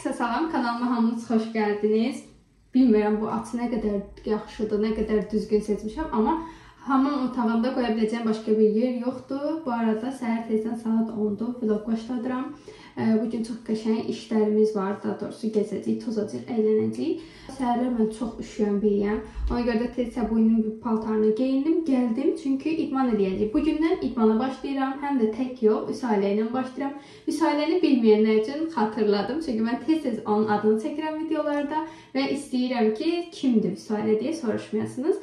Herkese salam, kanalıma hamınız xoş gəldiniz. Bilmirəm bu açı nə qədər yaxşıdır, nə qədər düzgün seçmişəm, amma hamam otağında qoya biləcəyim başqa bir yer yoxdur. Bu arada səhər tezdən saat 10-dur, vlog başladıram. Bugün çox qəşəng işlərimiz var, daha doğrusu gəzəcəyik, tozacaq, əylənəcəyik. Səhərlər mən çox üşüyən biriyəm. Ona görə də tezcə boyunun bir paltarını geyindim, gəldim. Çünki idman eləyəcəyik. Bugündən idmana başlayıram. Həm də tək yox, Vüsalə ilə başlayıram. Vüsaləni bilməyənlər üçün xatırladım. Çünki mən tez-tez onun adını çəkirəm videolarda və istəyirəm ki, kimdir Vüsalə deyə soruşmayasınız.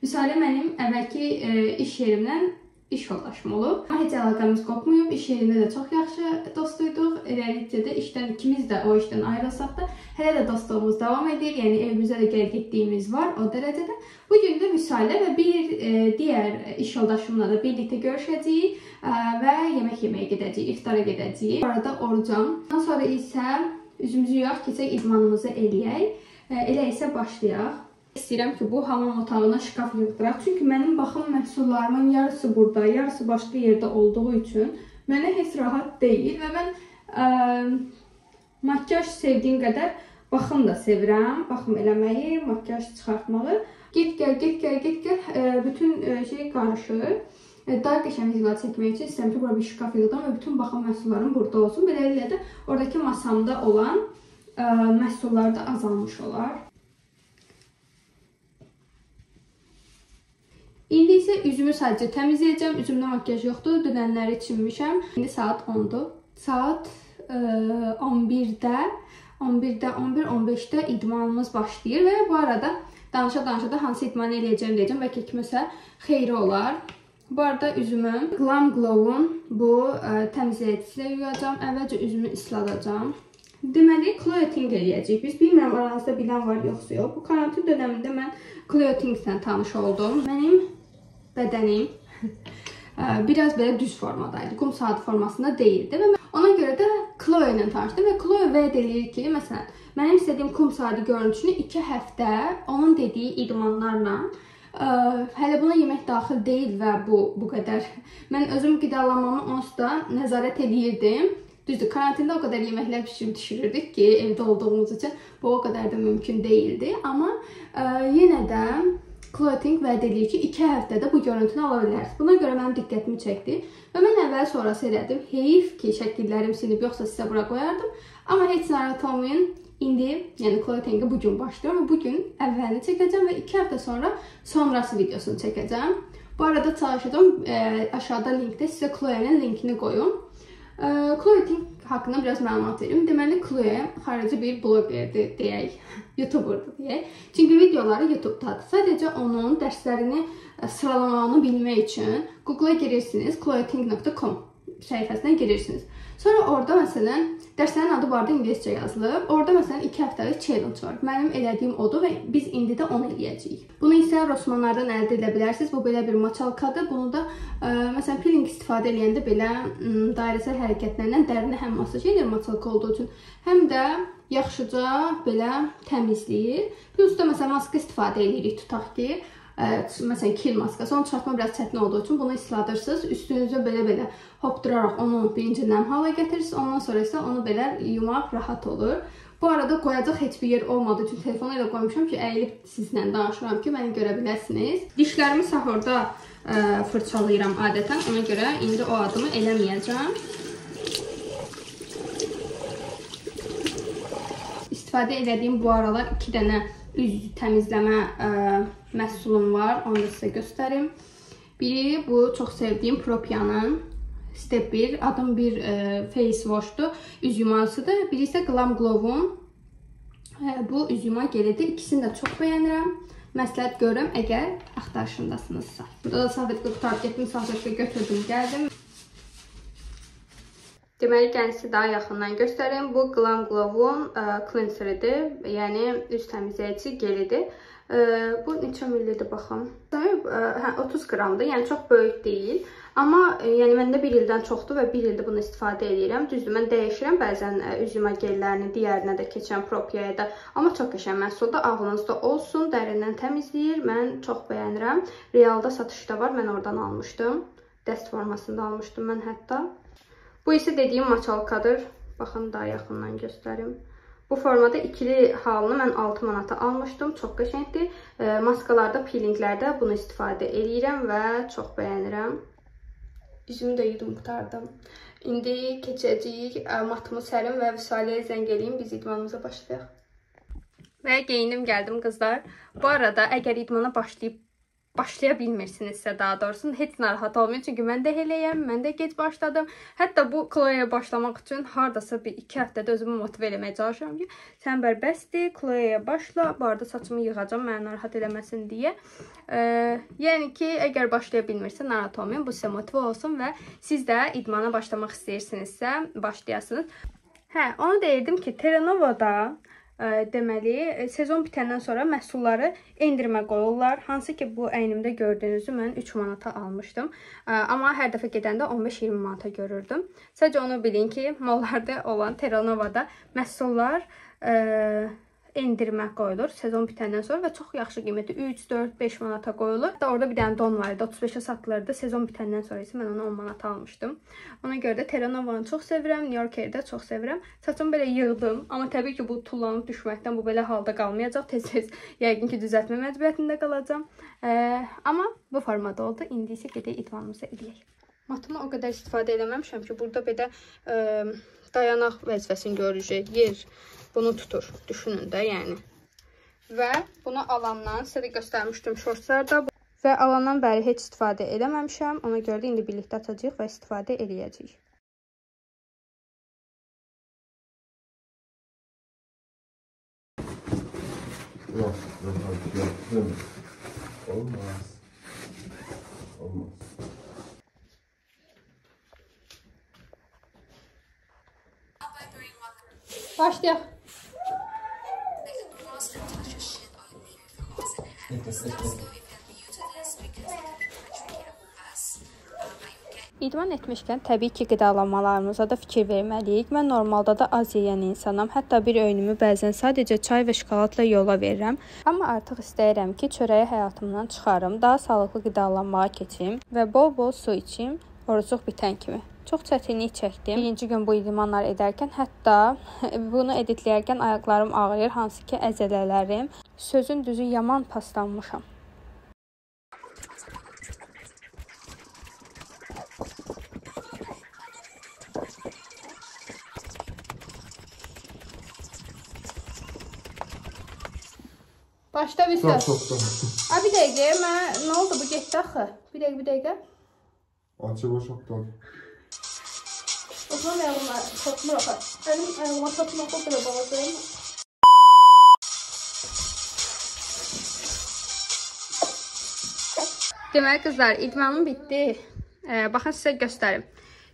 Vüsalə mənim əvvəlki iş yerimdən iş yoldaşım olub. Heç əlaqəmiz qopmayıb. İş yerində də çox yaxşı dostuyduq. Eləlikcə də işdən ikimiz də o işdən ayrılsaq da hələ də dostluğumuz davam edir. Yəni evimizə də gəlib getdiyimiz var o dərəcədə. Bu gün də Vüsalə və bir digər iş yoldaşımla da birlikdə görüşəcəyik və yemək yeməyə gedəcəyik, iftara gedəcəyik. Bu arada orucam. Ondan sonra isə üzümüzü yuyaq, keçək idmanımızı eləyək. Elə isə başlayaq. İstəyirəm ki, bu hamam otağına şkaf yığdıraq. Çünki mənim baxım məhsullarımın yarısı burada, yarısı başqa yerdə olduğu üçün mənə heç rahat deyil və mən makyaj sevdiyim qədər baxım da sevirəm. Baxım eləməyi, makyaj çıxartmağı. Get-gəl, bütün şey qarışır. Daha qəşəng vizual çəkmək üçün istəyirəm ki, bura bir şkaf yığdım və bütün baxım məhsullarım burada olsun. Beləliklə də oradakı masamda olan məhsullar da azalmış olar. İndi isə üzümü sadəcə təmizləyəcəm. Üzümdə makyaj yoxdur. Dünənləri çinmişəm. İndi saat 10-dur. Saat 11-də, 11-15-də idmanımız başlayır və bu arada danışa-danışa da hansı idmanı eləyəcəm. Bəlkə kiməsə xeyri olar. Bu arada üzümü Glam Glow'un bu təmizləyicisilə yuyacam. Əvvəlcə üzümü isladacam. Deməli, Clothing eləyəcəyik. Biz bilmirəm aranızda bilən var yoxsa yox. Bu karantin dönəmində mən Clothing'lə tanış oldum. Mənim bədənim biraz belə düz formadaydı. Qum saatı formasında deyildi və ona görə də Chloe ilə tanışdım və Chloe vəd eləyir ki, məsələn, mənim istədiyim qum saati görüntüsünü 2 həftə onun dediyi idmanlarla hələ buna yemək daxil deyil və bu qədər. Mən özüm qidalanmamı onsuz da nəzarət edirdim. Düzdür, karantində o qədər yeməklər düşürürdük ki, evdə olduğumuz üçün bu o qədər də mümkün deyildi. Amma yenə də Clothing vəd edir ki, 2 həftədə bu görüntünü ala bilərsiniz. Buna görə mənim diqqətimi çəkdi və mən əvvəl sonrası elədim. Heyif ki, şəkillərim sinib, yoxsa sizə bura qoyardım. Amma heç narahat olmayın. İndi, yəni Clothing'ı bugün başlıyorum və bugün əvvəlini çəkəcəm və 2 həftə sonra sonrası videosunu çəkəcəm. Bu arada çalışacağım, aşağıda linkdə sizə Chloe'nin linkini qoyun. Clothing haqqında biraz məlumat verim. Deməli, Chloe xarici bir blogerdir, deyək, YouTuber'dır deyək. Çünki videoları YouTube'dadır. Sadəcə onun dərslərini sıralamağını bilmək üçün Google'a girirsiniz, clothing.com səhifəsinə girirsiniz. Sonra orada məsələn, dərslərin adı bu arada ingiliscə yazılıb. Orada məsələn 2 həftəlik challenge var. Mənim elədiyim odur və biz indi də onu eləyəcəyik. Bunu isə Rossmannlardan əldə edə bilərsiniz. Bu belə bir maçalkadır. Bunu da məsələn peeling istifadə edəndə belə dairəsel hərəkətlərlə dərini həm masaj edir maçalka olduğu üçün, həm də yaxşıca belə təmizləyir. Plus da məsələn maska istifadə edirik, tutaq ki, məsələn kil maskası, onu çıxartma biraz çətin olduğu üçün bunu isladırsınız. Üstünüzə belə hopduraraq onu birinci nəm hala gətirirsiniz. Ondan sonra isə onu belə yumaq rahat olur. Bu arada qoyacaq heç bir yer olmadığı üçün telefonu ilə qoymuşam ki, əyilib sizlə danışıram ki, məni görə biləsiniz. Dişlərimi sahurda fırçalayıram adətən. Ona görə indi o adımı eləməyəcəm. İstifadə edədiyim bu aralar 2 dənə üz təmizləmə məhsulum var. Onu da sizə göstərim. Biri bu çox sevdiyim Propia'nın Step 1, adım bir face wash'dur, üz yumasıdır. Biri isə Glam Glow'un bu üz yuma gelidir. İkisini də çox bəyənirəm. Məsləhət görürəm əgər axtarışındasınızsa. Burada da salfetka qutarıb getdim, salfetka götürdüm, gəldim. Deməli, gəlin daha yaxından göstərim. Bu Glam Glow'un cleanseridir, yəni üz təmizləyici gelidir. Bu neçə millidir baxım. 30 qramdır, yəni çox böyük deyil. Amma yəni məndə 1 ildən çoxdur və 1 ildir bunu istifadə edirəm. Düzdür, mən dəyişirəm bəzən üz yuma gellərini, digərinə də keçən Propia'ya da. Amma çox qəşəng məhsuldur, ağlınızda olsun, dərindən təmizləyir. Mən çox bəyənirəm. Realda satışda var, mən oradan almışdım. Dəst formasında almışdım mən hətta. Bu isə dediyim maçalkadır. Baxın, daha yaxından göstərim. Bu formada ikili halını mən 6 manata almışdım. Çox qəşəngdir. Maskalarda, peelinglərdə bunu istifadə edirəm və çox bəyənirəm. Üzümü də yudum qutardım. İndi keçəcəyik. Matımı sərim və Vüsaliyə zəng eləyim. Biz idmanımıza başlayaq. Və geyindim, gəldim qızlar. Bu arada əgər idmana başlaya bilmirsinizsə, daha doğrusu heç narahat olmayın. Çünki mən də eləyəm, mən də gec başladım. Hətta bu Chloe-yə başlamaq üçün hardasa bir 2 həftədə özümü motive eləməyə çalışıram ki, sən bərbəsdir, Chloe-yə başla. Bu arada saçımı yığacam, mənə narahat eləməsin deyə. Yəni ki, əgər başlaya bilmirsə, narahat olmayın. Bu sizə motive olsun və siz də idmana başlamaq istəyirsinizsə, başlayasınız. Hə, onu deyirdim ki, Terranova'da deməli, sezon bitəndən sonra məhsulları endirmə qoyurlar. Hansı ki, bu əynimdə gördüyünüzü mən 3 manata almışdım. Amma hər dəfə gedəndə 15-20 manata görürdüm. Sadəcə onu bilin ki, mallarda olan Terranova'da məhsullar endirmə qoyulur sezon bitəndən sonra və çox yaxşı qiyməti 3, 4, 5 manata qoyulur. Hatta orada bir dənə don var idi, 35-ə satılırdı. Sezon bitəndən sonra isə mən onu 10 manata almışdım. Ona görə də Terranova'nı çox sevirəm, New York-ı da çox sevirəm. Saçımı belə yığdım, amma təbii ki, bu tullanıb düşməkdən bu belə halda qalmayacaq. Tez-tez yəqin ki, düzəltmə məcburiyyətində qalacam. Amma bu formada oldu. İndi isə gedək idmanımızı edək. Matımı o qədər istifadə eləməmişəm ki, burada belə dayanaq vəzifəsini görəcək yer. Bunu tutur, düşünün də, yəni. Və bunu alandan, sizə də göstərmişdim şortslarda. Və alandan bəri heç istifadə eləməmişəm. Ona görə də indi birlikdə açacağıq və istifadə eləyəcəyik. Olmaz. Olmaz. Başlayaq. İdman etmişkən təbii ki, qidalanmalarımıza da fikir verməliyik. Mən normalda da az yeyən insanam. Hətta bir öynümü bəzən sadəcə çay və şokoladla yola verirəm. Amma artıq istəyirəm ki, çörəyi həyatımdan çıxarım, daha sağlıqlı qidalanmağa keçim və bol-bol su içim, orucluq bitən kimi. Çox çətinlik çəkdim. Birinci gün bu idmanlar edərkən, hətta bunu editləyərkən ayaqlarım ağrıyır, hansı ki, əzələlərim. Sözün düzü yaman paslanmışam. Başda bir söz. Bir dəqiqə, nə oldu bu getdi axı? Bir dəqiqə. Açı boşaltdan. O zaman ayağıma satmır axı. Əlim ayağıma satmaq o belə balacaq. Deməli qızlar, idmanım bitdi. Baxın sizə göstərim.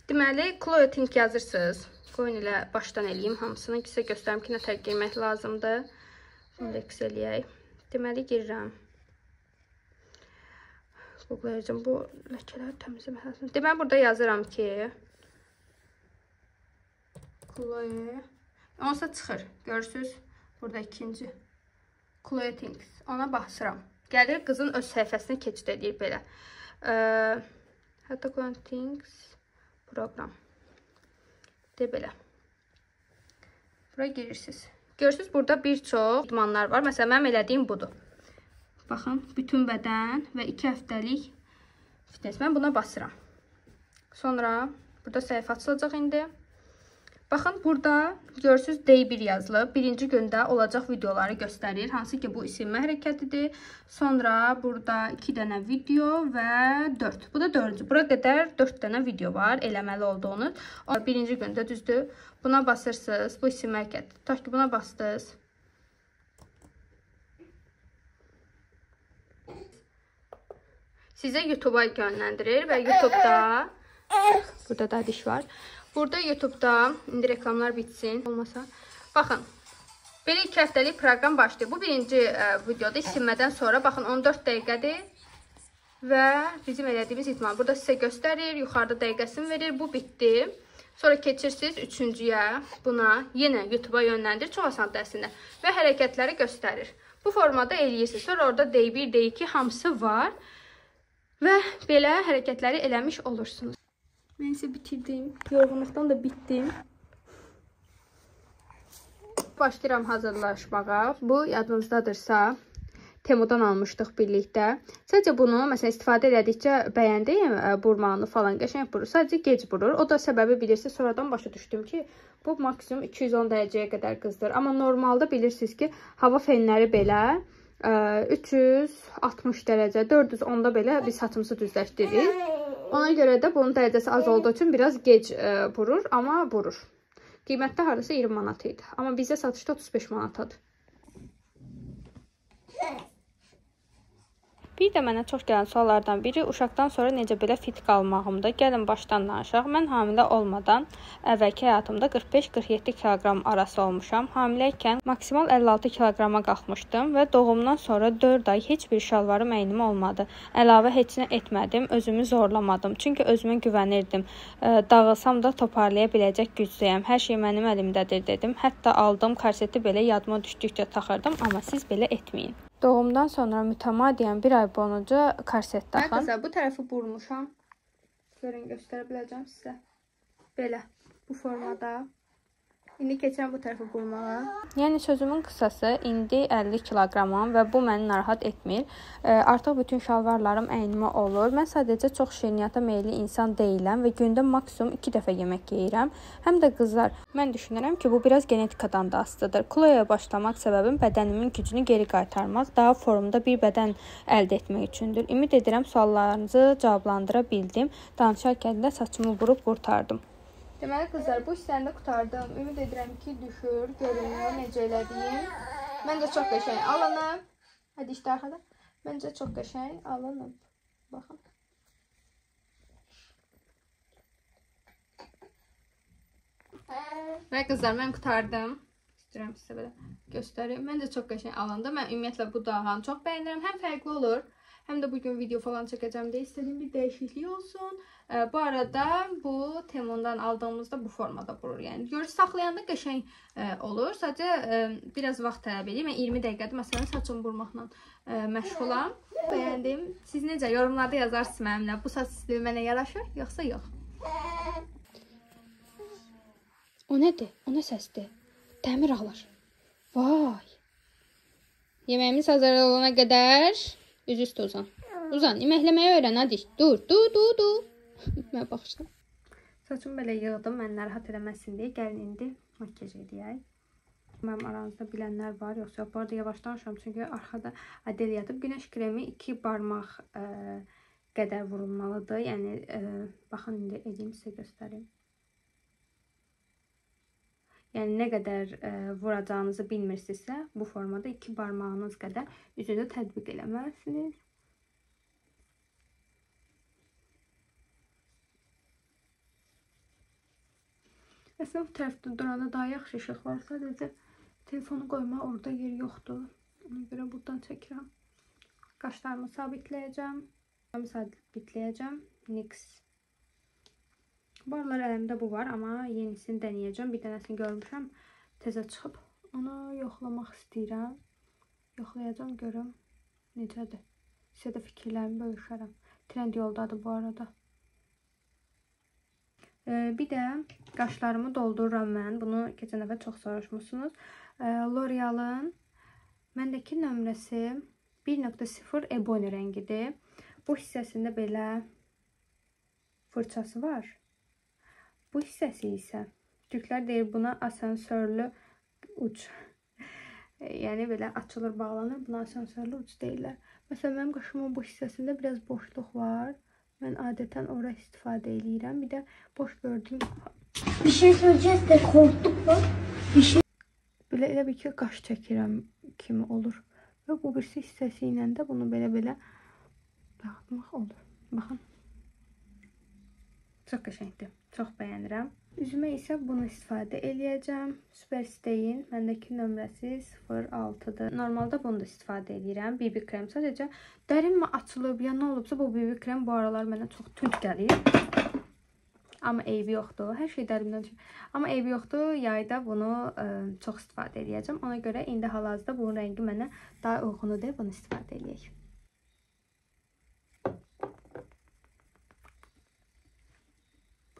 Deməli, Chloe Ting yazırsınız. Qoyun ilə başdan eləyim hamısını. Sizə göstərim ki, nə tər girmək lazımdır. Bunu da X eləyək. Deməli, girirəm. Googlayacağım. Bu ləkələri təmizləmək lazım. Deməli, burada yazıram ki, Chloe. Onsa çıxır. Görürsünüz. Burada ikinci. Chloe Things. Ona basıram. Gəlir, qızın öz səhifəsini keçid edir belə. Hətta Chloe Things proqram. De belə. Buraya girirsiniz. Görürsünüz, burada bir çox idmanlar var. Məsələn, mənim elədiyim budur. Baxın, bütün bədən və 2 həftəlik fitness. Mən buna basıram. Sonra burada səhifə açılacaq indi. Baxın, burada görürsünüz Day 1 yazılıb. Birinci gündə olacaq videoları göstərir. Hansı ki, bu isinmə hərəkətidir. Sonra burada 2 dənə video və 4. Bu da 4-cü. Bura qədər 4 dənə video var. Eləməli olduğunuz. Birinci gündə düzdür. Buna basırsınız. Bu isinmə hərəkətidir. Tutaq ki, buna bastınız. Sizə YouTube-a yönləndirir və YouTube-da burada da diş var. Burada YouTube-da indi reklamlar bitsin olmasa. Baxın. Belə 2 həftəlik proqram başlayır. Bu birinci videoda isinmədən sonra baxın 14 dəqiqədir və bizim elədiyimiz idman. Burada sizə göstərir, yuxarıda dəqiqəsini verir. Bu bitdi. Sonra keçirsiniz 3-cüyə. Buna yenə YouTube-a yönləndirir. Çox asandır əslində. Və hərəkətləri göstərir. Bu formada eləyirsiniz. Sonra orada Day 1, Day 2 hamısı var. Və belə hərəkətləri eləmiş olursunuz. Mən isə bitirdim. Yorğunluqdan da bitdim. Başlayıram hazırlaşmağa. Bu yadınızdadırsa Temudan almışdıq birlikdə. Sadəcə bunu məsələn istifadə elədikcə bəyəndim burmağını falan qəşəng burur. Sadəcə gec burur. O da səbəbi bilirsiniz, sonradan başa düşdüm ki, bu maksimum 210 dərəcəyə qədər qızdır. Amma normalda bilirsiniz ki, hava fenləri belə 360 dərəcə, 410-da belə biz saçımızı düzləşdiririk. Ona görə də bunun dərəcəsi az olduğu üçün biraz gec burur, amma burur. Qiymətdə hardasa 20 manat idi. Amma bizdə satışda 35 manatadır. Bir də mənə çox gələn suallardan biri uşaqdan sonra necə belə fit qalmağımda. Gəlin başdan danışaq. Mən hamilə olmadan əvvəlki həyatımda 45-47 kiloqram arası olmuşam. Hamiləykən maksimal 56 kiloqrama qalxmışdım və doğumdan sonra 4 ay heç bir şalvarım əynimə olmadı. Əlavə heç nə etmədim, özümü zorlamadım. Çünki özümə güvənirdim. Dağılsam da toparlaya biləcək güclüyəm. Hər şey mənim əlimdədir dedim. Hətta aldığım korseti belə yadıma düşdükcə taxırdım, amma siz belə etməyin. Doğumdan sonra mütəmadiən bir ay boyunca korset taxın. Mən qızlar bu tərəfi burmuşam. Görün, göstərə biləcəm sizə. Belə, bu formada. İndi keçirəm bu tərəfi burmağa. Yəni sözümün qısası, indi 50 kiloqramam və bu məni narahat etmir. Artıq bütün şalvarlarım əynimə olur. Mən sadəcə çox şirniyyata meyilli insan deyiləm və gündə maksimum 2 dəfə yemək yeyirəm. Həm də qızlar, mən düşünürəm ki, bu biraz genetikadan da asılıdır. Kiloya başlamaq səbəbim bədənimin gücünü geri qaytarmaq, daha formda bir bədən əldə etmək üçündür. Ümid edirəm suallarınızı cavablandıra bildim. Danışarkən də saçımı burub qurtardım. Deməli qızlar, bu hissəni də qurtardım. Ümid edirəm ki, düşür, görünüyor, necə elədiyim. Məncə çox qəşəng alınıb. Hadi işte arxada. Məncə çox qəşəng alınıb. Baxın. Və qızlar, mən qurtardım. İstəyirəm sizə belə göstərim. Məncə çox qəşəng alındı. Mən ümumiyyətlə bu dağını çox bəyənirəm. Həm fərqli olur, həm də bugün video falan çəkəcəm deyə istədiyim bir dəyişiklik olsun. Bu arada bu Temundan aldığımızda bu formada burur. Yəni görürsünüz, saxlayanda qəşəng olur. Sadəcə biraz vaxt tələb edir. Mən 20 dəqiqədir məsələn saçımı burmaqla məşğulam. Bəyəndim. Siz necə yorumlarda yazarsınız mənimlə. Bu saç stili mənə yaraşır, yoxsa yox? O nədir? O nə səsdir? Dəmir alır. Vay. Yeməyimiz hazır olana qədər üzüstü uzan. Uzan, yeməkləməyi öyrən, hadi. Dur. Mən baxışdım. Saçımı belə yığdım, mən narahat eləməsin deyə. Gəlin indi makyaj edəyək. Mənim aranızda bilənlər var, yoxsa bu arada yavaş danışıram, çünki arxada Adel yatıb. Günəş kremi 2 barmaq qədər vurulmalıdır. Yəni, baxın, indi edeyim, sizə göstəreyim. Yəni, nə qədər vuracağınızı bilmirsinizsə, bu formada 2 barmağınız qədər üzündə tətbiq eləməlisiniz. Əslində bu tərəfdə duranda daha yaxşı işıq var. Sadəcə telefonu qoymağa orada yer yoxdur. Ona görə buradan çəkirəm. Qaşlarımı sabitləyəcəm. NYX. Bu aralar əlimdə bu var, amma yenisini denəyəcəm. Bir dənəsini görmüşəm, təzə çıxıb. Onu yoxlamaq istəyirəm. Yoxlayacağım, görüm necədir. Sizə də fikirlərimi bölüşərəm. Trend yoldadır bu arada. Bir də qaşlarımı doldururam mən. Bunu keçən dəfə çox soruşmuşsunuz. L'Oreal'ın məndəki nömrəsi 1.0 Ebony rəngidir. Bu hissəsində belə fırçası var. Bu hissəsi isə Türklər deyir buna asansörlü uc. Yəni belə açılır, bağlanır. Buna asansörlü uc deyirlər. Məsələn, mənim qaşımın bu hissəsində biraz boşluq var. Mən adətən ora istifadə edirəm. Bir də boş gördüyüm... Bir şey söyleyeceğiz de korktuk mu? Belə elə bir ki, qaş çəkirəm kimi olur. Və bu birisi hissəsi ilə də bunu belə dağıtmaq olur. Baxın. Çox qəşəngdir. Çox bəyənirəm. Üzümə isə bunu istifadə eləyəcəm. Superstay'in məndəki nömrəsi 06-dır. Normalda bunu da istifadə edirəm. BB krem sadəcə dərinmi açılıb ya nə olubsa bu BB krem bu aralar mənə çox tünd gəlir. Amma eybi yoxdur. Hər şey dərimdən çıxır. Amma eybi yoxdur. Yayda bunu çox istifadə edəcəm. Ona görə indi hal-hazırda bunun rəngi mənə daha uyğundur deyə bunu istifadə edək.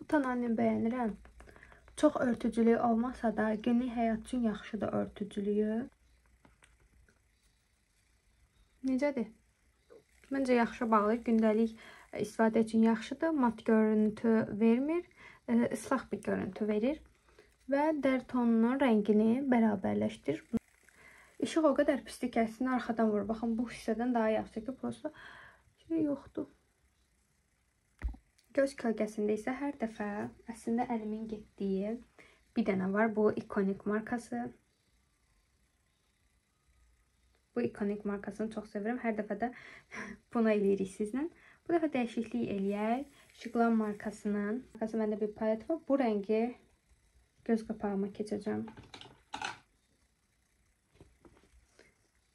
Bu tonalini bəyənirəm. Çox örtücülüyü olmasa da, günlük həyat üçün yaxşıdır örtücülüyü. Necədir? Məncə yaxşı bağlayır. Gündəlik istifadə üçün yaxşıdır. Mat görüntü vermir. Islaq bir görüntü verir. Və dəri tonunun rəngini bərabərləşdirir. İşıq o qədər pislik gəlsin, arxadan vurur. Baxın, bu hissədən daha yaxşı ki, prosta şey yoxdur. Göz kölgəsində isə hər dəfə əslində əlimin getdiyi bir dənə var. Bu ikonik markası. Bu ikonik markasını çox sevirəm. Hər dəfə də bunu eləyirik sizlə. Bu dəfə dəyişiklik eləyək. Şıqlan markasının. Məndə bir palet var. Bu rəngi göz qapağıma keçəcəm.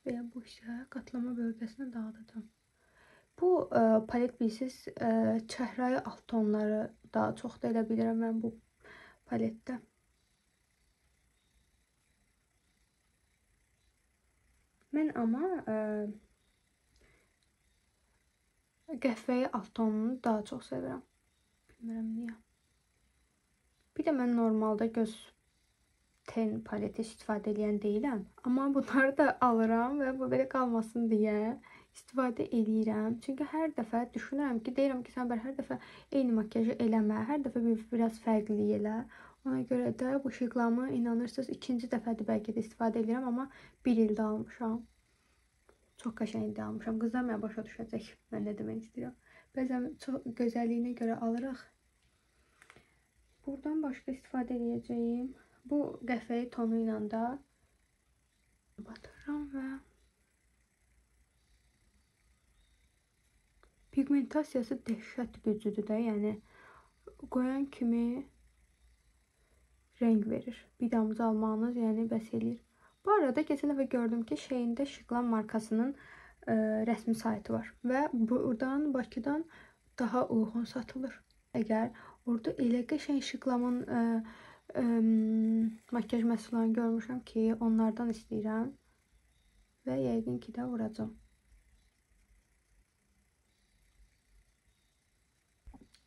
Və bu isə qatlama bölgəsinə dağıdacam. Bu palet bilirsiniz, çəhrayı alt tonları daha çox da elə bilirəm mən bu paletdə. Mən amma qəhvəyi alt tonunu daha çox sevirəm. Bilmirəm niyə. Bir də mən normalda göz ten paleti istifadə edən deyiləm. Amma bunları da alıram və bu belə qalmasın deyə istifadə edirəm. Çünki hər dəfə düşünürəm ki, deyirəm ki, sən hər dəfə eyni makyajı eləmə, hər dəfə biraz fərqli elə. Ona görə də bu şıqlamı inanırsınız ikinci dəfədir bəlkə də istifadə edirəm, amma bir ildə almışam. Çox qəşəngdə almışam. Qızlar mənə başa düşəcək. Mən nə demək istəyirəm. Bəzən çox gözəlliyinə görə alırıq. Buradan başqa istifadə edəcəyim. Bu qəhvəyi tonu ilə də batırıram və pigmentasiyası dəhşət güclüdür də, yəni qoyan kimi rəng verir. Bir damcı almağınız yəni bəs eləyir. Bu arada keçən dəfə gördüm ki, Shein'də Şıqlan markasının rəsmi saytı var və buradan Bakıdan daha uyğun satılır. Əgər orada elə qəşəng Şıqlamın makyaj məhsullarını görmüşəm ki, onlardan istəyirəm və yəqin ki də vuracam.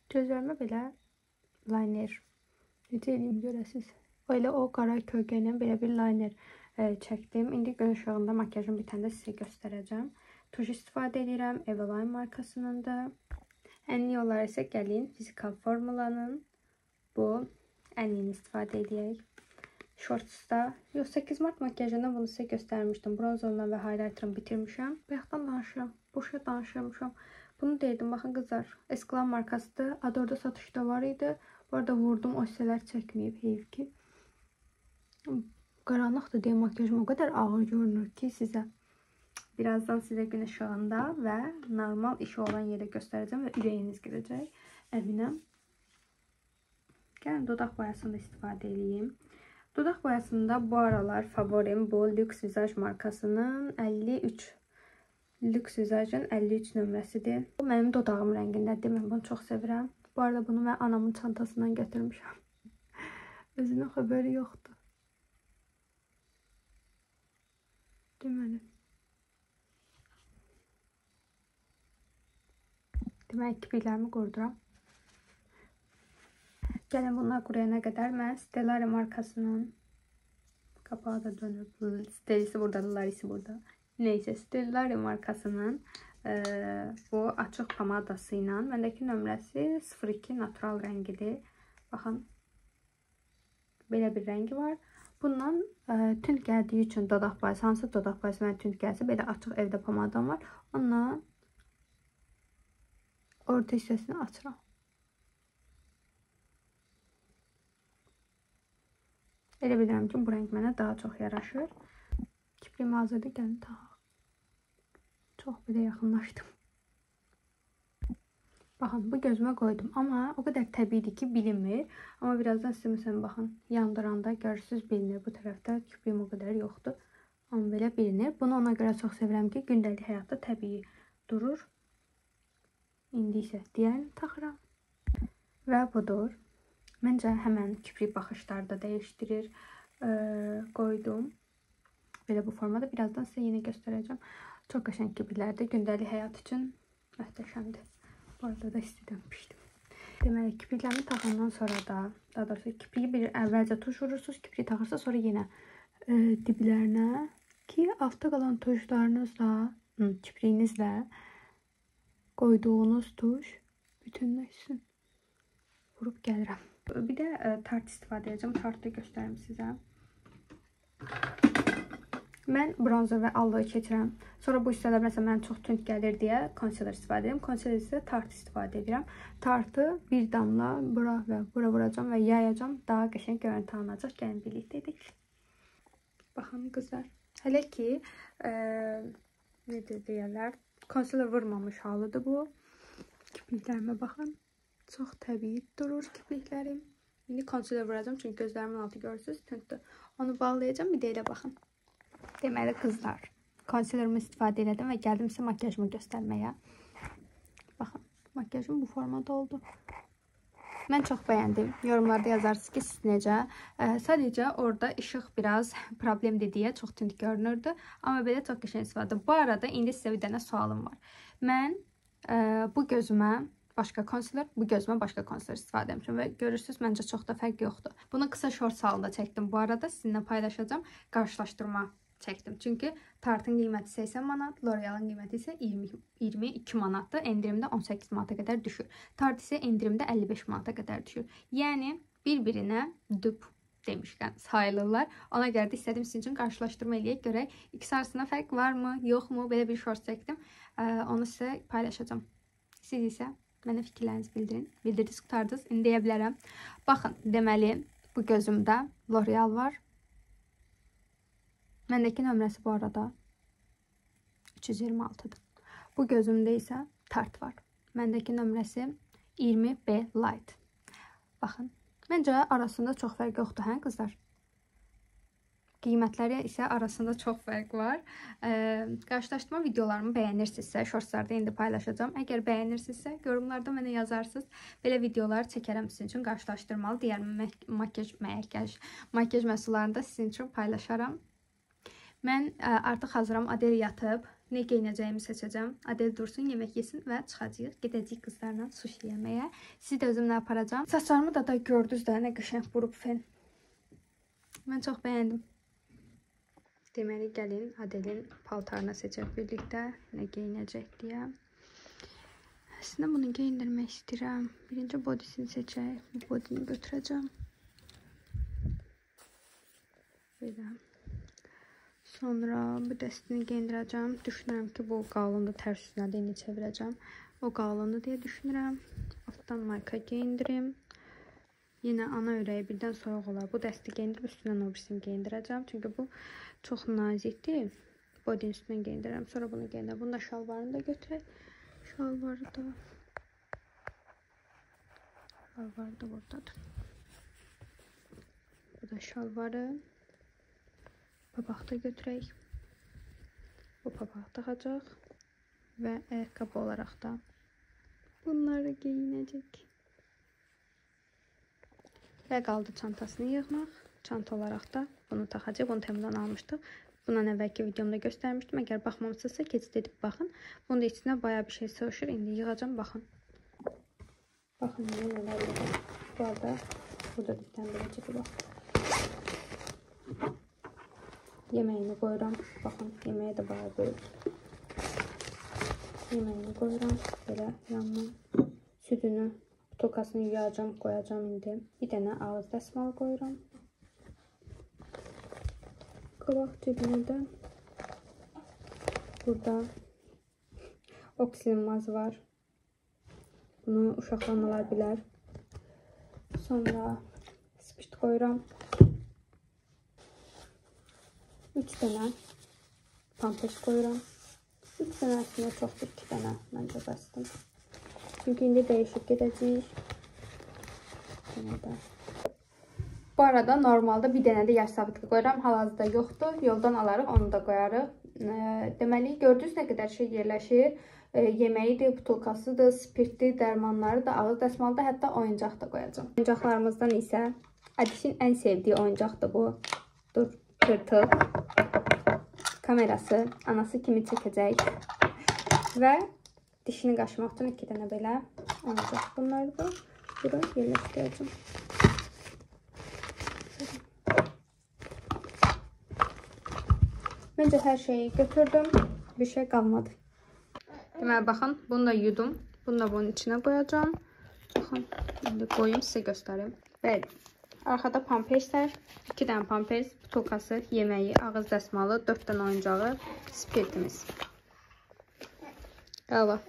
Gözlərimə belə liner necə eləyim görəsiniz. Elə o qara kölgə ilə belə bir liner çəkdim. İndi gün ışığında makyajımı bitəndə sizə göstərəcəm. Tuş istifadə edirəm. Eveline markasının da. Ənli olaraq isə gəlin Physical Formulanın bu ənliyini istifadə edək. Shortsda 8 mart makyajında bunu sizə göstərmişdim. Bronzerla və highlighter'ımı bitirmişəm. Bayaqdan danışıram. Boşa danışırmışam. Bunu deyirdim, baxın qızlar, Esklan markasıdır. Adorda satışda var idi. Bu arada vurdum, o hissələr çəkməyib, heyf ki. Qaranlıqdır deyə makyajım o qədər ağır görünür ki sizə. Birazdan sizə gün ışığında və normal işi olan yerə göstərəcəm və ürəyiniz girəcək, əminəm. Gəlin dodaq boyasını da istifadə edeyim. Dodaq boyasında bu aralar favorim bu Lux Visage markasının 53. Lux Visage'ın 53 nömrəsidir. Bu mənim dodağım rəngindədir. Mən bunu çox sevirəm. Bu arada bunu mən anamın çantasından götürmüşəm. Özünün xəbəri yoxdur. Deməli. Demək kipriklərimi qurduram. Gəlin bunlar quruyana qədər mən Stellari markasının qapağı da dönüb. Stellisi burada, Larisi burada. Neyse, Stellari markasının bu açıq pomadası ilə məndəki nömrəsi 02 natural rəngidir. Baxın, belə bir rəngi var. Bundan tünd gəldiyi üçün dodaq boyası, hansı dodaq boyası mənə tünd gəlsə, belə açıq evdə pomadam var. Onunla orta hissəsini açıram. Elə bilirəm ki, bu rəng mənə daha çox yaraşır. Kipriyim hazırdır, gəlin taxaq. Çox belə yaxınlaşdım. Baxın, bu gözümə qoydum. Amma o qədər təbiidir ki, bilinmir. Amma birazdan sizə məsələn, baxın, yandıranda görürsünüz, bilinir. Bu tərəfdə kipriyim o qədər yoxdur. Amma belə bilinir. Bunu ona görə çox sevirəm ki, gündəlik həyatda təbii durur. İndi isə digərini taxıram. Və budur. Məncə həmən kiprik baxışları da dəyişdirir. Qoydum. Belə bu formada. Birazdan sizə yenə göstərəcəm. Çox qəşəng kipriklərdir. Gündəlik həyat üçün möhtəşəmdir. Bu arada da istidən pişdim. Deməli, kipriklərimi taxandan sonra da, daha doğrusu kipriyi bir əvvəlcə tuş vurursunuz, kipriyi taxırsa sonra yenə diblərinə ki, altta qalan tuşlarınızla, kipriyinizlə qoyduğunuz tuş bütünləşsin. Vurub gəlirəm. Bir də tart istifadə edəcəm. Tartı göstərim sizə. Mən bronzer və allığı keçirəm. Sonra bu hissədə məsələn mən çox tünd gəlir deyə konseler istifadə edirəm. Konseler isə tart istifadə edirəm. Tartı bir damla bura və bura vuracam və yayacam. Daha qəşəng görüntü alınacaq. Gəlin birlikdə edək. Baxın qızlar. Hələ ki necə deyirlər, konseler vurmamış halıdır bu. Kipriklərimə baxın. Çox təbii durur kipriklərim. İndi konseler vuracam çünki gözlərimin altı görürsünüz, tündür. Onu bağlayacağım, bir də elə baxın. Deməli qızlar, konselerimi istifadə elədim və gəldim sizə makyajımı göstərməyə. Baxın, makyajım bu formada oldu. Mən çox bəyəndim. Yorumlarda yazarsınız ki, siz necə? Sadəcə orada işıq biraz problemdir deyə çox tünd görünürdü. Amma belə çox qəşəng istifadə. Bu arada indi sizə bir dənə sualım var. Mən bu gözümə başqa konseler, bu gözümə başqa konseler istifadə etmişəm və görürsünüz, məncə çox da fərq yoxdur. Bunu qısa shorts halında çəkdim. Bu arada sizinlə paylaşacağım. Qarşılaşdırma çəkdim. Çünki tartın qiyməti 80 manat, L'Oreal'ın qiyməti isə 22 manatdır. Endirimdə 18 manata qədər düşür. Tart isə endirimdə 55 manata qədər düşür. Yəni bir-birinə düp demişkən sayılırlar. Ona görə də istədim sizin üçün qarşılaşdırma eləyək, görək ikisi arasında fərq varmı, yoxmu? Belə bir shorts çəkdim. Onu sizə paylaşacağım. Siz isə mənə fikirlərinizi bildirin. Bildirdiniz, qutardınız. İndi deyə bilərəm. Baxın, deməli, bu gözümdə L'Oreal var. Məndəki nömrəsi bu arada 326-dır. Bu gözümdə isə tart var. Məndəki nömrəsi 20B Light. Baxın, məncə arasında çox fərq yoxdur, hə qızlar? Qiymətləri isə arasında çox fərq var. Qarşılaşdırma videolarımı bəyənirsinizsə, shortslarda indi paylaşacağım. Əgər bəyənirsinizsə, yorumlarda mənə yazarsınız. Belə videolar çəkərəm sizin üçün qarşılaşdırmalı. Digər makyaj məhsullarını da sizin üçün paylaşaram. Mən artıq hazıram. Adel yatıb. Nə geyinəcəyimi seçəcəm. Adel dursun, yemək yesin və çıxacağıq. Gedəcəyik qızlarla sushi yeməyə. Sizi də özümlə aparacağım. Saçlarımı da gördünüz də, nə qəşəng vurub fen. Mən çox bəyəndim. Deməli, gəlin Adelin paltarını seçək birlikdə, nə geyinəcək deyə. Əslində bunu geyindirmək istəyirəm. Birinci bodisini seçək. Bu bodini götürəcəm. Belə. Sonra bu dəstini geyindirəcəm. Düşünürəm ki, bu qalındır, tərs üstünə də indi çevirəcəm. O qalındır deyə düşünürəm. Altdan mayka geyindirim. Yenə ana ürəyi birdən soyuq olar. Bu dəsti geyindirib üstündən o birisini geyindirəcəm. Çünki bu çox nazikdir. Bodinin üstündən geyindirəm. Sonra bunu geyindirəm. Bunu da şalvarını da götürək. Şalvarı da buradadır. Bu da şalvarı. Papaq da götürək. Bu papaq taxacaq. Və ayaqqabı olaraq da bunları geyinəcək. Və qaldı çantasını yığmaq. Çanta olaraq da bunu taxacaq. Bunu təmizdən almışdıq. Bundan əvvəlki videomda göstərmişdim. Əgər baxmamışsınızsa keçid edib baxın. Bunun da içinə bayağı bir şey sığışır. İndi yığacam, baxın. Baxın, nələr yığır. Bu arada burada dipləndirici bir bax. Yeməyini qoyuram. Baxın, yeməyi də bayağı böyük. Yeməyini qoyuram. Belə yanına südünü, butulkasını yuyacam, qoyacam indi. Bir dənə ağız dəsmalı qoyuram. Qabaq cebinə də burada oksilinmaz var. Bunu uşaqlar olar bilər. Sonra spirt qoyuram. 3 dənə pampers qoyuram. 3 dənə əslində çoxdur, 2 dənə məncə bəsdir. Çünki indi dəyişib gedəcəyik. Bu arada normalda bir dənə də yaş sabitli qoyuram. Hal-hazırda yoxdur. Yoldan alarıq, onu da qoyarıq. Deməli, gördünüz nə qədər şey yerləşir. Yeməyidir, butulkasıdır, spirtdir, dərmanları da, ağız dəsmalı da, hətta oyuncaq da qoyacam. Oyuncaqlarımızdan isə Adişin ən sevdiyi oyuncaqdır bu. Dur, tırtıl. Kamerası anası kimi çəkəcək. Və dişini qaşımaq üçün 2 dənə belə oyuncaq bunlardır. bura yerləşdirəcəm. Məncə hər şeyi götürdüm. Bir şey qalmadı. Deməli, baxın, bunu da yudum. Bunu da bunun içinə qoyacağım. Baxın, indi qoyum, sizə göstərim. Bəli. Arxada pamperslər, 2 dənə pampers, butulkası, yeməyi, ağız dəsmalı, 4 dənə oyuncağı, spirtimiz. Qava.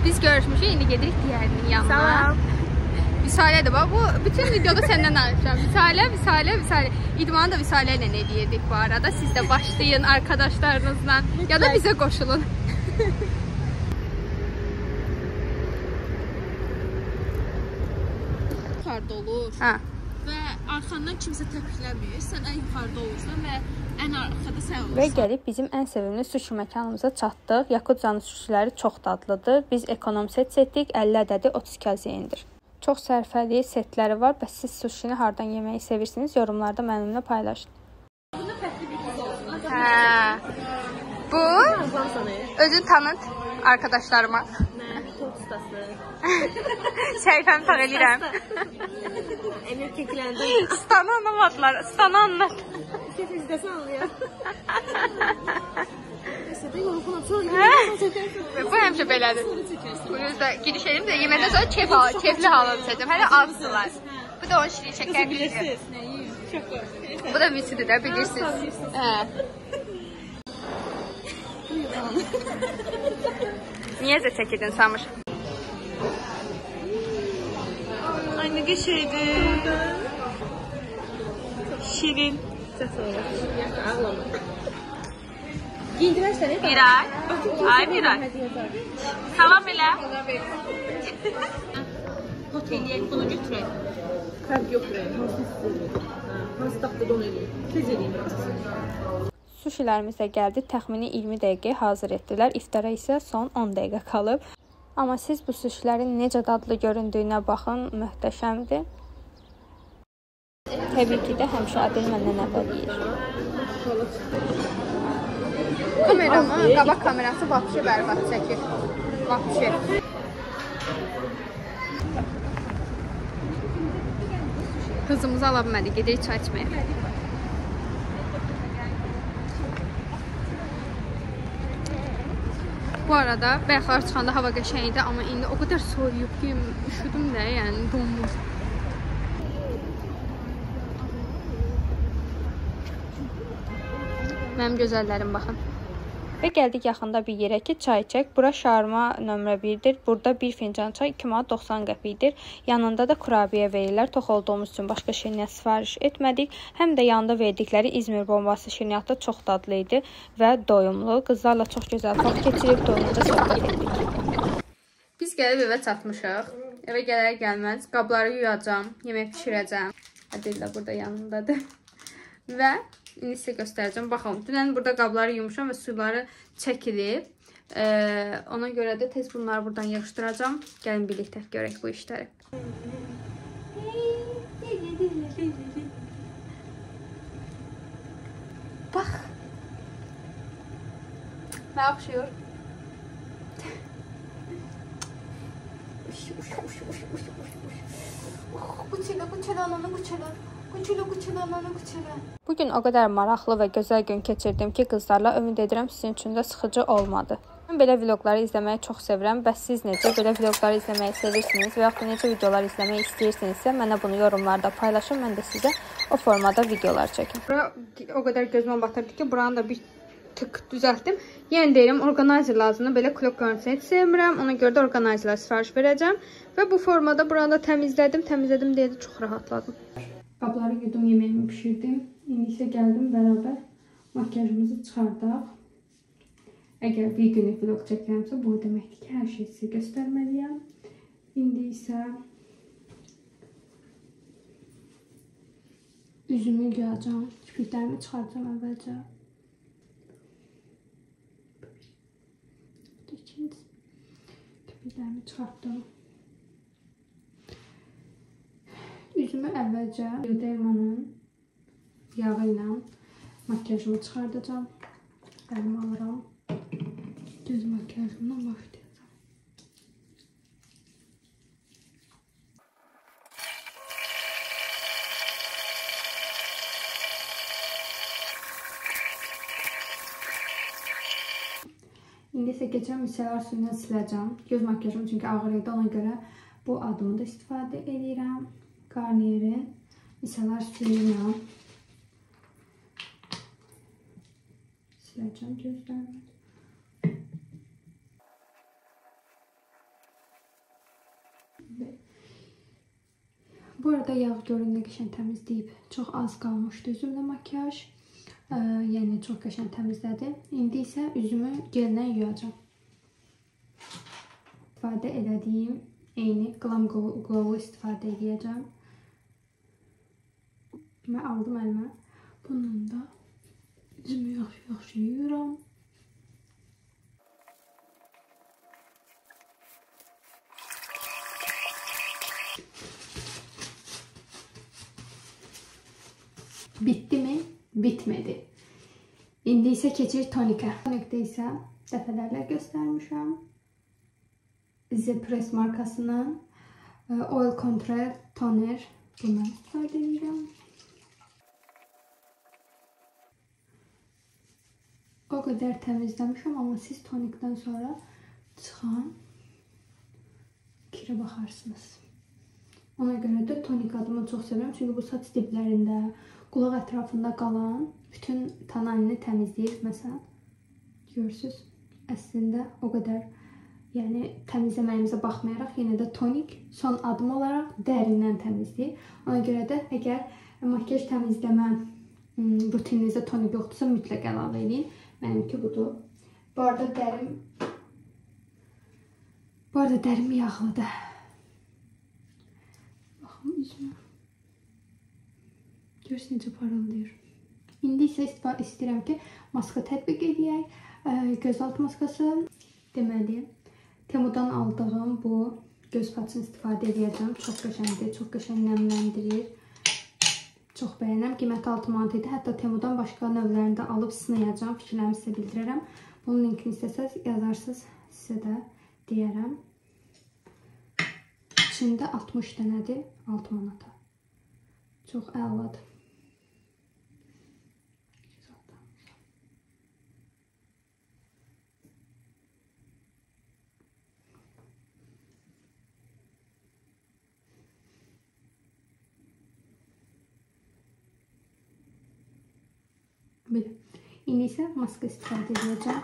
Biz görüşmüşük, indi gedirik digərinin yanına. Salam. Visalədir, bax, bu bütün videoda səndən danışacağım. Visalə. İdmanı da Visalə ilə eləyirdik bu arada. Siz də başlayın arkadaşlarınızla ya da bizə qoşulun. Yuxarıda olur. Hə. Və arxandan kimsə təpikləmir. Sən ən yuxarıda olursan və ən arxada sən olursan. Və gəlib bizim ən sevimli sushi məkanımıza çatdıq. Yakudzanın sushiləri çox dadlıdır. Biz ekonom set seçdik. 50 ədədi 32 azendir. Çox sərfəli setləri var. Bəs siz sushini hardan yeməyi sevirsiniz? Yorumlarda mənimlə paylaşın. Hə. Bu özün tanıt arkadaşlarıma. Şərifəm sağ eləyirəm. Emir kekləndi. Stanı anlamadılar. Stanı anlat. Kes izləsən anlayır. Bu həmişə belədir. Bunu da giriş edim də yeməkdən sonra keyfli halını çəkəcəm. Hələ azdılar. Bu da onun şirin şəkər bilirsiniz. Bu da visidir də bilirsiniz. Niyəsə çəkirdin Samır? Ay nə qəşəngdir. Şirin. Ağlama. Giyindirərsən, Bir ay. Ay bir ay. Salam elə. Oteliyək, bunu götürək. Fərq yox buraya. Hansı istəyir? Hansı taxtada onu eləyir? Tez eləyim biraz. Sushilərimiz də gəldi. Təxmini 20 dəqiqə hazır etdilər. İftara isə son 10 dəqiqə qalıb. Amma siz bu sushilərin necə dadlı göründüyünə baxın. Möhtəşəmdir. Təbii ki də həmişə Adil məndən əvvəl yeyir. Kameramı, qabaq kamerası vapşi bərbad çəkir. Vapşi. Qızımızı ala bilmədik, gedirik çay içməyə. Bu arada bayaqlar çıxanda hava qəşəng idi, amma indi o qədər soyuyub ki, üşüdüm də, yəni donmuş. Mənim gözəllərim baxın. Və gəldik yaxında bir yerə ki, çay içək. Bura şarma nömrə 1-dir. Burada bir fincan çay 2 manat 90 qəpikdir. Yanında da kurabiyə verirlər. Tox olduğumuz üçün başqa şirniyyat sifariş etmədik. Həm də yanında verdikləri İzmir bombası şirniyyatı çox dadlı idi və doyumlu. Qızlarla çox gözəl vaxt keçirib doyunca söhbət etdik. Biz gəlib evə çatmışıq. Evə gələr gəlməz qabları yuyacam, yemək pişirəcəm. Adil də burada yanındadır. Və indi sizə göstərəcəm. Baxın, dünən burada qabları yumuşam və suları çəkilib. Ona görə də tez bunları buradan yığışdıracam. Gəlin birlikdə görək bu işləri. Bax. Nə oxşuyur? Bugün o qədər maraqlı və gözəl gün keçirdim ki, qızlarla ümid edirəm sizin üçün də sıxıcı olmadı. Mən belə vlogları izləməyi çox sevirəm. Bəs siz necə belə vlogları izləməyi sevirsiniz və yaxud da necə videolar izləməyi istəyirsinizsə, mənə bunu yorumlarda paylaşın. Mən də sizə o formada videolar çəkim. Bura o qədər gözümə batırdı ki, buranı da bir tık düzəltdim. Yəni deyirəm, orqanayzer lazımdır. Belə klok görüntüsünü heç sevmirəm. Ona görə də orqanayzerlər sifariş verəcəm. Və bu formada buranı da təmizlədim. Təmizlədim deyə də çox rahatladım. Qabları yudum, yeməyimi pişirdim. İndi isə gəldim bərabər makyajımızı çıxardaq. Əgər bir günlük vlog çəkirəmsə, bu deməkdir ki, hər şeyi sizə göstərməliyəm. İndi isə üzümü yuyacağam. Kirpiklərimi çıxaracağam əvvəlcə. Kirpiklərimi çıxartdım. Üzümü əvvəlcə Biodermanın yağı ilə makyajımı çıxardacağım. Əlimi alıram. Göz makyajımdan başlayacağım. İndi isə keçən misellar suyuna siləcəm. Göz makyajım çünki ağır idi, ona görə bu adımı da istifadə edirəm. Garnier'in misellar suyuyla siləcəm gözlərimi. Bu arada yağ görün nə qəşəng təmizləyib. Çox az qalmışdı üzümdə makyaj. Yəni çox qəşəng təmizlədi. İndi isə üzümü gellə yuyacağam. İstifadə elədiyim eyni Glam Glow'u istifadə edəcəm. Mən aldım əlimə. Bununla da üzümü yaxşı yuyuram. Bitdi mi? Bitmedi. İndi isə keçir tonikə. Tonikdə isə dəfələrlə göstərmişəm. Zepress markasının Oil Control Toner. Bundan istifadə edirəm. O qədər təmizləmişəm, amma siz tonikdən sonra çıxan kirə baxarsınız. Ona görə də tonik adımı çox sevirəm. Çünki bu saç diblərində, qulaq ətrafında qalan bütün tonalini təmizləyir. Məsələn, görürsünüz, əslində o qədər təmizləməyimizə baxmayaraq, yenə də tonik son adım olaraq dərindən təmizləyir. Ona görə də əgər makyaj təmizləmə rutininizdə tonik yoxdursa, mütləq əlavə edin. Mənimki budur. Bu arada dərim yağlıdır. Baxın üzümə. Görürsünüz necə parıldayır. İndi isə istəyirəm ki, maska tətbiq edək. Gözaltı maskası deməli, Temudan aldığım bu göz patçını istifadə edəcəm. Çox qəşəngdir, çox qəşəng nəmləndirir. Çox bəyənirəm. Qiyməti 6 manat idi. Hətta Temudan başqa növlərini də alıb sınayacağam. Fikirlərimi sizə bildirərəm. Bunun linkini istəsəz yazarsınız. Sizə də deyərəm. İçində 60 dənədir. 6 manata. Çox əladır. Belə. İndi isə maska istifadə edəcəm.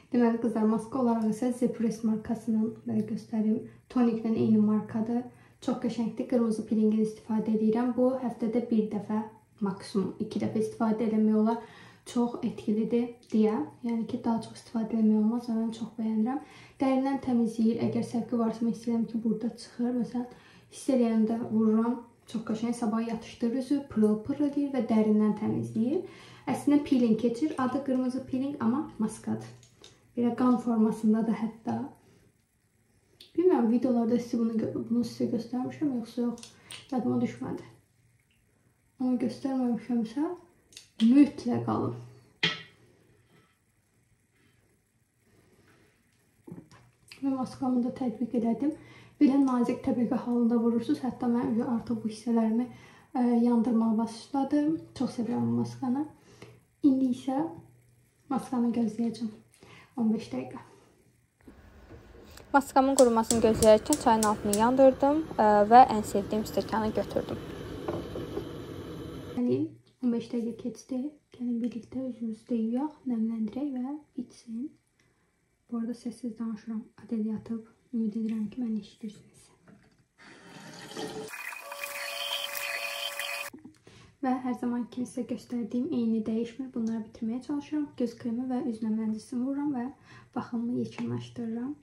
Deməli qızlar, maska olaraq isə Zepress markasının, belə göstərim, toniklə eyni markadır. Çox qəşəngdir. Qırmızı pilingini istifadə edirəm. Bu həftədə bir dəfə, maksimum 2 dəfə istifadə eləmək olar. Çox etkilidir deyə. Yəni ki, daha çox istifadə eləmək olmaz. Mən çox bəyənirəm. Dərindən təmizləyir. Əgər səvqi varsa, mən istəyirəm ki, burada çıxır. Məsələn, hiss eləyəndə vururam. Çox qəşəng sabah yatışdırır üzü, pırıl-pırıl edir və dərindən təmizləyir. Əslində peeling keçir. Adı qırmızı peeling, amma maskadır. Belə qan formasında da hətta. Bilmirəm, videolarda bunu sizə göstərmişəm, yoxsa yox. Yadıma düşmədi. Amma göstərməmişəmsə, mütləq alın. Və maskamı da tətbiq elədim. Belə nazik təbəqə halında vurursunuz. Hətta mən artıq bu hissələrimi yandırmağa başladım. Çox sevirəm bu maskanı. İndi isə maskanı gözləyəcəm 15 dəqiqə. Maskamın qurumasını gözləyərkən çayın altını yandırdım və ən sevdiyim stəkanı götürdüm. Gəlin, 15 dəqiqə keçdi. Gəlin birlikdə üzümüzü yuyaq, nəmləndirək və içsin. Bu arada səssiz danışıram. Adel yatıb. Ümid edirəm ki, məni eşidirsiniz. Və hər zaman kimi sizə göstərdiyim eyni dəyişmir. Bunları bitirməyə çalışıram. Göz kremi və üz nəmləndiricisini vururam və baxımımı yekunlaşdırıram.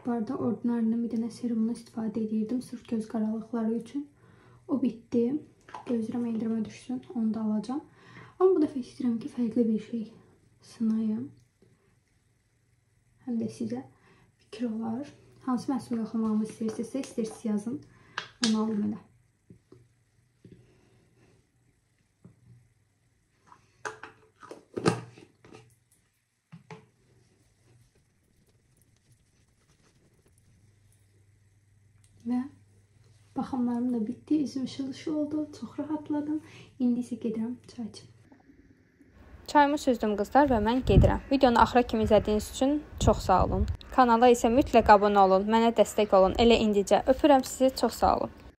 Bu arada Ordinarinin bir dənə serumunu istifadə edirdim. Sırf göz qaralıqları üçün. O bitdi. Gözləyirəm endirmə düşsün. Onu da alacağım. Amma bu dəfə istəyirəm ki, fərqli bir şey sınayım. Həm də sizə fikir olar. Hansı məhsul yoxlamağımı istəyirsiniz yazın. Onu alım elə. Və baxımlarım da bitdi. Üzüm ışıl-ışıl oldu. Çox rahatladım. İndi isə gedirəm çay içim. Çayımı süzdüm qızlar və mən gedirəm. Videonu axıra kimi izlədiyiniz üçün çox sağ olun. Kanala isə mütləq abunə olun. Mənə dəstək olun. Elə indicə. Öpürəm sizi. Çox sağ olun.